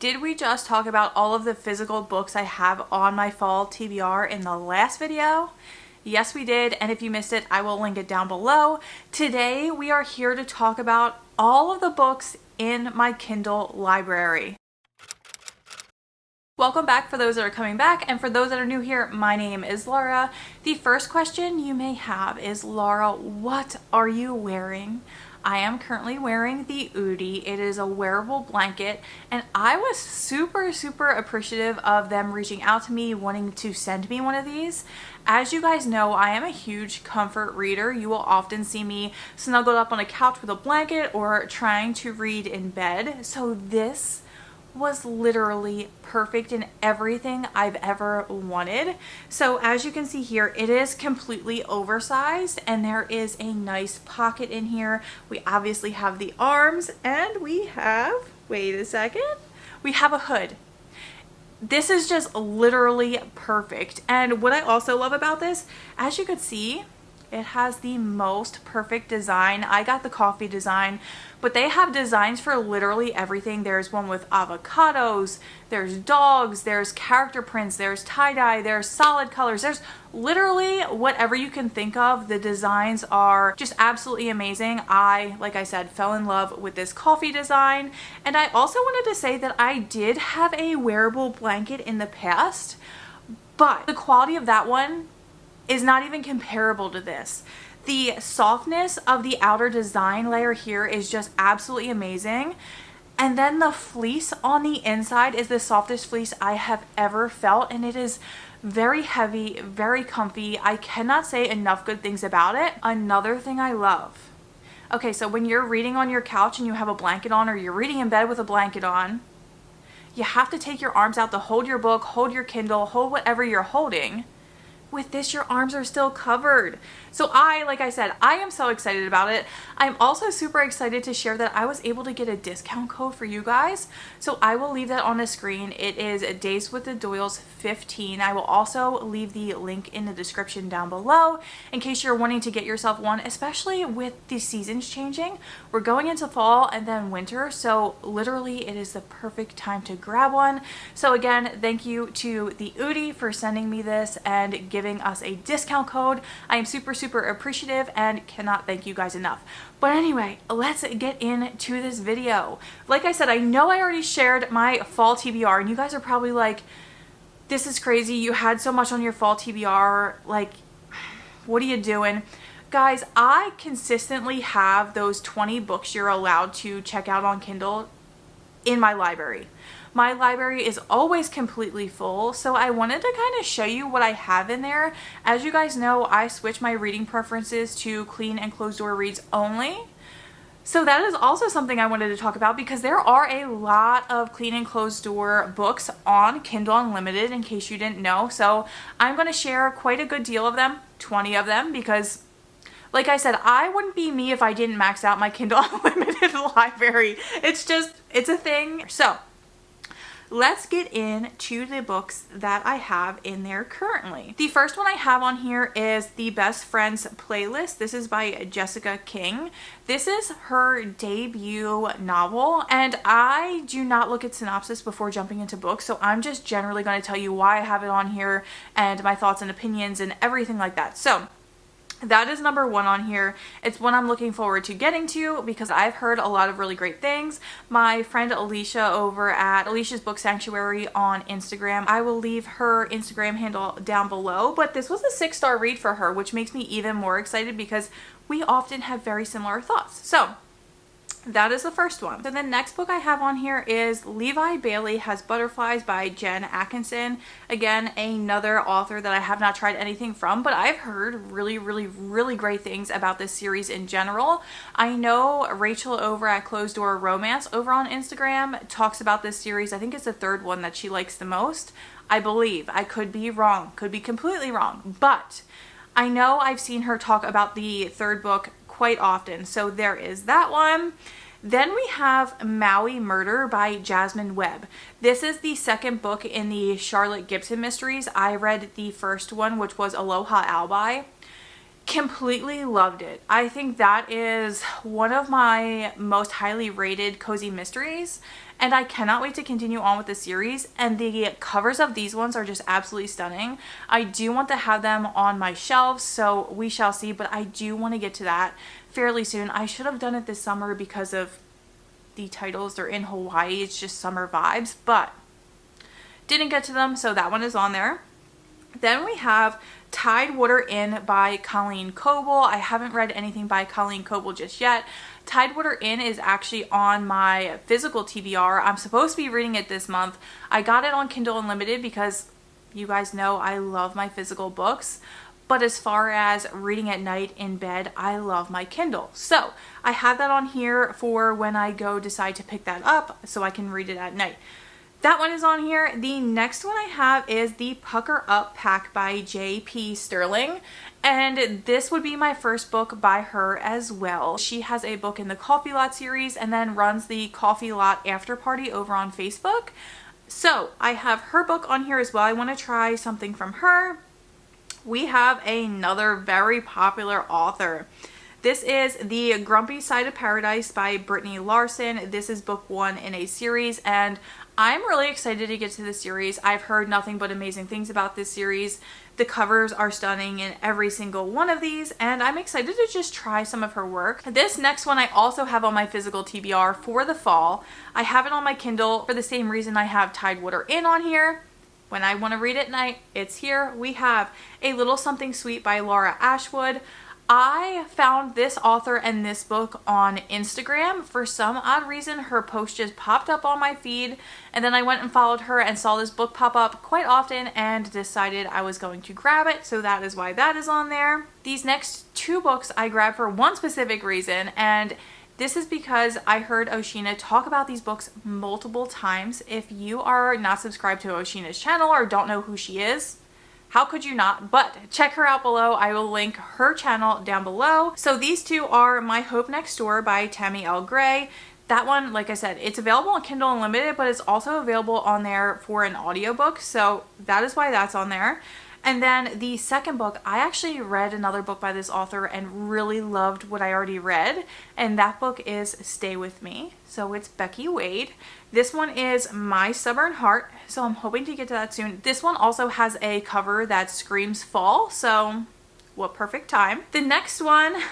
Did we just talk about all of the physical books I have on my fall TBR in the last video? Yes, we did, and if you missed it, I will link it down below. Today, we are here to talk about all of the books in my Kindle library. Welcome back for those that are coming back, and for those that are new here, my name is Laura. The first question you may have is, Laura, what are you wearing? I am currently wearing the Oodie. It is a wearable blanket, and I was super appreciative of them reaching out to me, wanting to send me one of these. As you guys know, I am a huge comfort reader. You will often see me snuggled up on a couch with a blanket or trying to read in bed. So this was literally perfect in everything I've ever wanted. So as you can see here, it is completely oversized and there is a nice pocket in here. We obviously have the arms and we have, wait a second, we have a hood. This is just literally perfect. And what I also love about this, as you could see, it has the most perfect design. I got the coffee design, but they have designs for literally everything. There's one with avocados, there's dogs, there's character prints, there's tie-dye, there's solid colors, there's literally whatever you can think of. The designs are just absolutely amazing. Like I said, fell in love with this coffee design. And I also wanted to say that I did have a wearable blanket in the past, but the quality of that one is not even comparable to this. The softness of the outer design layer here is just absolutely amazing. And then the fleece on the inside is the softest fleece I have ever felt, and it is very heavy, very comfy. I cannot say enough good things about it. Another thing I love. Okay, so when you're reading on your couch and you have a blanket on, or you're reading in bed with a blanket on, you have to take your arms out to hold your book, hold your Kindle, hold whatever you're holding. With this, your arms are still covered. So like I said, I am so excited about it. I'm also super excited to share that I was able to get a discount code for you guys. So I will leave that on the screen. It is Days with the Doyles 15. I will also leave the link in the description down below in case you're wanting to get yourself one, especially with the seasons changing. We're going into fall and then winter, so literally it is the perfect time to grab one. So again, thank you to the Oodie for sending me this and giving us a discount code. I am super appreciative and cannot thank you guys enough. But anyway, let's get into this video. Like I said, I know I already shared my fall TBR and you guys are probably like, this is crazy. You had so much on your fall TBR. Like, what are you doing? Guys, I consistently have those 20 books you're allowed to check out on Kindle in my library. My library is always completely full, so I wanted to kind of show you what I have in there. As you guys know, I switch my reading preferences to clean and closed door reads only. So that is also something I wanted to talk about because there are a lot of clean and closed door books on Kindle Unlimited, in case you didn't know. So I'm going to share quite a good deal of them, 20 of them, because like I said, I wouldn't be me if I didn't max out my Kindle Unlimited library. It's a thing. So let's get into the books that I have in there currently. The first one I have on here is the Best Friends playlist. This is by Jessica King. This is her debut novel, and I do not look at synopsis before jumping into books, so I'm just generally going to tell you why I have it on here and my thoughts and opinions and everything like that. So that is number one on here. It's one I'm looking forward to getting to because I've heard a lot of really great things. My friend Alicia over at Alicia's Book Sanctuary on Instagram, I will leave her Instagram handle down below, but this was a 6-star read for her, which makes me even more excited because we often have very similar thoughts. So that is the first one. So the next book I have on here is Levi Bailey Has Butterflies by Jen Atkinson. Again, another author that I have not tried anything from, but I've heard really great things about this series in general. I know Rachel over at Closed Door Romance over on Instagram talks about this series. I think it's the third one that she likes the most. I believe. I could be wrong. Could be completely wrong. But I know I've seen her talk about the third book quite often. So there is that one. Then we have Maui Murder by Jasmine Webb. This is the second book in the Charlotte Gibson mysteries. I read the first one, which was Aloha Albi. Completely loved it. I think that is one of my most highly rated cozy mysteries, and I cannot wait to continue on with the series. And the covers of these ones are just absolutely stunning. I do want to have them on my shelves, so we shall see, but I do want to get to that fairly soon. I should have done it this summer because of the titles. They're in Hawaii, it's just summer vibes, but didn't get to them, so that one is on there. Then we have Tidewater Inn by Colleen Coble. I haven't read anything by Colleen Coble just yet. Tidewater Inn is actually on my physical TBR. I'm supposed to be reading it this month. I got it on Kindle Unlimited because you guys know I love my physical books. But as far as reading at night in bed, I love my Kindle. So I have that on here for when I decide to pick that up so I can read it at night. That one is on here. The next one I have is the Pucker Up Pack by J.P. Sterling. And this would be my first book by her as well. She has a book in the Coffee Lot series and then runs the Coffee Lot After Party over on Facebook. So I have her book on here as well. I want to try something from her. We have another very popular author. This is The Grumpy Side of Paradise by Brittany Larson. This is book 1 in a series, and I'm really excited to get to this series. I've heard nothing but amazing things about this series. The covers are stunning in every single one of these, and I'm excited to just try some of her work. This next one I also have on my physical TBR for the fall. I have it on my Kindle for the same reason I have Tidewater Inn on here. When I want to read at night, it's here. We have A Little Something Sweet by Laura Ashwood. I found this author and this book on Instagram. For some odd reason, her post just popped up on my feed, and then I went and followed her and saw this book pop up quite often and decided I was going to grab it, so that is why that is on there. These next 2 books I grabbed for one specific reason, and this is because I heard Oceana talk about these books multiple times. If you are not subscribed to Oceana's channel or don't know who she is, how could you not? But check her out below. I will link her channel down below. So these 2 are My Hope Next Door by Tammy L. Gray. That one, like I said, it's available on Kindle Unlimited, but it's also available on there for an audiobook. So that is why that's on there. And then the second book, I actually read another book by this author and really loved what I already read. And that book is Stay With Me. So it's Becky Wade. This one is My Stubborn Heart. So I'm hoping to get to that soon. This one also has a cover that screams fall. So what perfect time. The next one,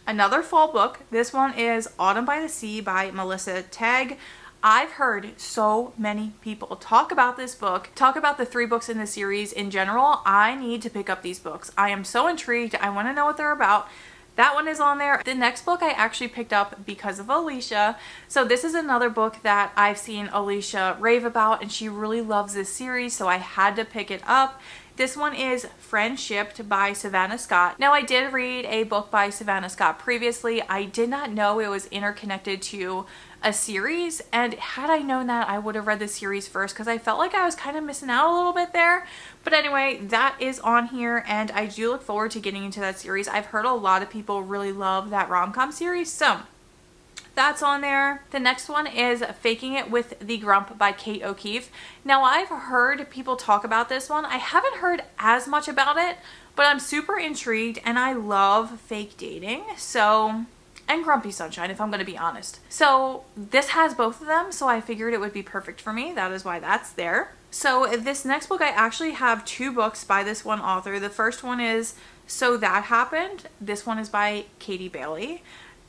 another fall book. This one is Autumn by the Sea by Melissa Tagg. I've heard so many people talk about this book, talk about the 3 books in the series in general. I need to pick up these books. I am so intrigued. I want to know what they're about. That one is on there. The next book I actually picked up because of Alicia. So this is another book that I've seen Alicia rave about, and she really loves this series, so I had to pick it up. This one is Friendshipped by Savannah Scott. Now, I did read a book by Savannah Scott previously. I did not know it was interconnected to a series, and had I known that, I would have read the series first because I felt like I was kind of missing out a little bit there. But anyway, that is on here, and I do look forward to getting into that series. I've heard a lot of people really love that rom-com series, so that's on there. The next one is Faking It with the Grump by Kate O'Keefe. Now, I've heard people talk about this one. I haven't heard as much about it, but I'm super intrigued, and I love fake dating, and Grumpy Sunshine, if I'm going to be honest. So this has both of them, so I figured it would be perfect for me. That is why that's there. So this next book, I actually have 2 books by this one author. The first one is So That Happened. This one is by Katie Bailey.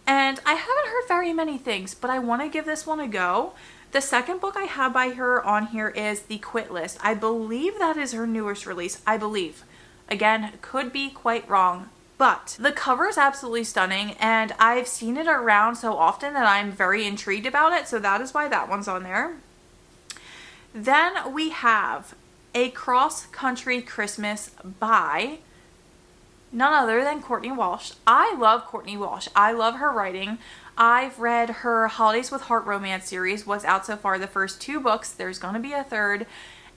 And I haven't heard very many things, but I want to give this one a go. The second book I have by her on here is The Quit List. I believe that is her newest release. I believe. Again, could be quite wrong. But the cover is absolutely stunning, and I've seen it around so often that I'm very intrigued about it, so that is why that one's on there. Then we have A Cross Country Christmas by none other than Courtney Walsh. I love Courtney Walsh. I love her writing. I've read her Holidays with Heart romance series. What's out so far, the first 2 books. There's going to be a third.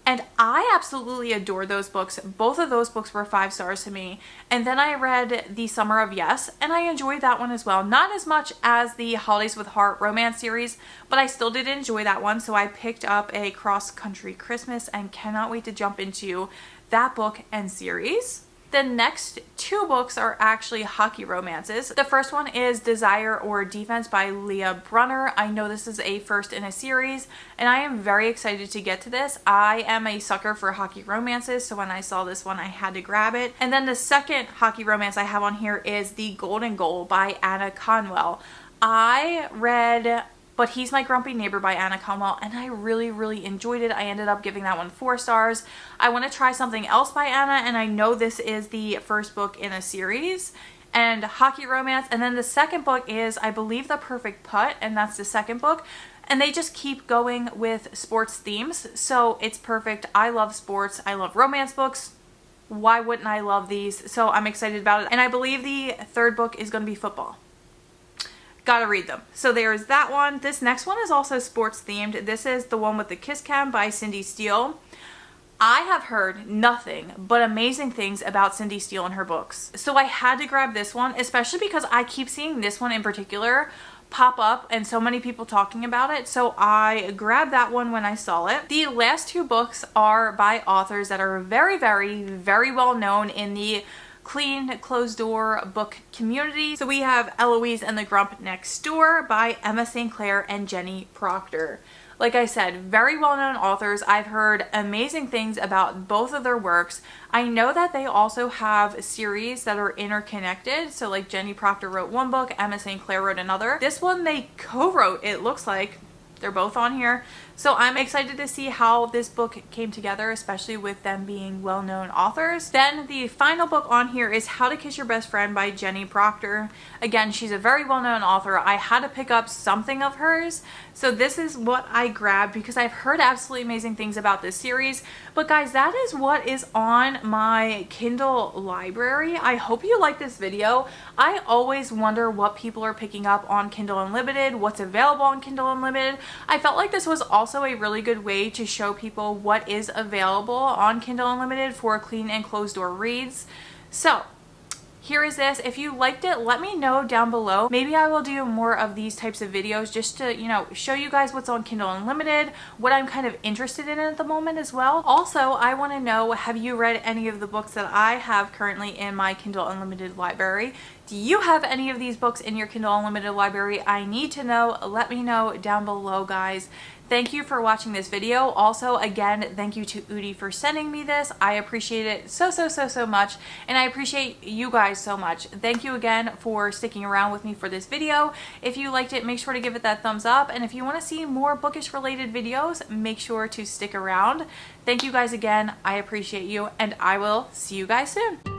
And I absolutely adore those books. Both of those books were 5 stars to me. And then I read The Summer of Yes, and I enjoyed that one as well. Not as much as the Holidays with Heart romance series, but I still did enjoy that one. So I picked up A Cross Country Christmas and cannot wait to jump into that book and series. The next two books are actually hockey romances. The first one is Desire or Defense by Leah Brunner. I know this is a first in a series, and I am very excited to get to this. I am a sucker for hockey romances, so when I saw this one, I had to grab it. And then the second hockey romance I have on here is The Golden Goal by Anna Conwell. I read But He's My Grumpy Neighbor by Anna Conwell, and I really enjoyed it. I ended up giving that one 4 stars. I want to try something else by Anna, and I know this is the first book in a series, and hockey romance. And then the second book is, I believe, The Perfect Putt, and that's the second book. And they just keep going with sports themes, so it's perfect. I love sports. I love romance books. Why wouldn't I love these? So I'm excited about it. And I believe the third book is going to be football. Gotta read them. So there's that one. This next one is also sports themed. This is the one with the Kiss Cam by Cindy Steele. I have heard nothing but amazing things about Cindy Steele and her books. So I had to grab this one, especially because I keep seeing this one in particular pop up and so many people talking about it. So I grabbed that one when I saw it. The last two books are by authors that are very well known in the clean, closed door book community. So we have Eloise and the Grump Next Door by Emma St. Clair and Jenny Proctor. Like I said, very well-known authors. I've heard amazing things about both of their works. I know that they also have series that are interconnected. So like Jenny Proctor wrote one book, Emma St. Clair wrote another. This one they co-wrote, it looks like. They're both on here. So I'm excited to see how this book came together, especially with them being well-known authors. Then the final book on here is How to Kiss Your Best Friend by Jenny Proctor. Again, she's a very well-known author. I had to pick up something of hers. So this is what I grabbed because I've heard absolutely amazing things about this series. But guys, that is what is on my Kindle library. I hope you like this video. I always wonder what people are picking up on Kindle Unlimited, what's available on Kindle Unlimited. I felt like this was also a really good way to show people what is available on Kindle Unlimited for clean and closed door reads. So here is this. If you liked it, let me know down below. Maybe I will do more of these types of videos just to, you know, show you guys what's on Kindle Unlimited, what I'm kind of interested in at the moment as well. Also, I want to know, have you read any of the books that I have currently in my Kindle Unlimited library? Do you have any of these books in your Kindle Unlimited library? I need to know. Let me know down below, guys. Thank you for watching this video. Also, again, thank you to Oodie for sending me this. I appreciate it so much, and I appreciate you guys so much. Thank you again for sticking around with me for this video. If you liked it, make sure to give it that thumbs up, and if you want to see more bookish related videos, make sure to stick around. Thank you guys again. I appreciate you, and I will see you guys soon.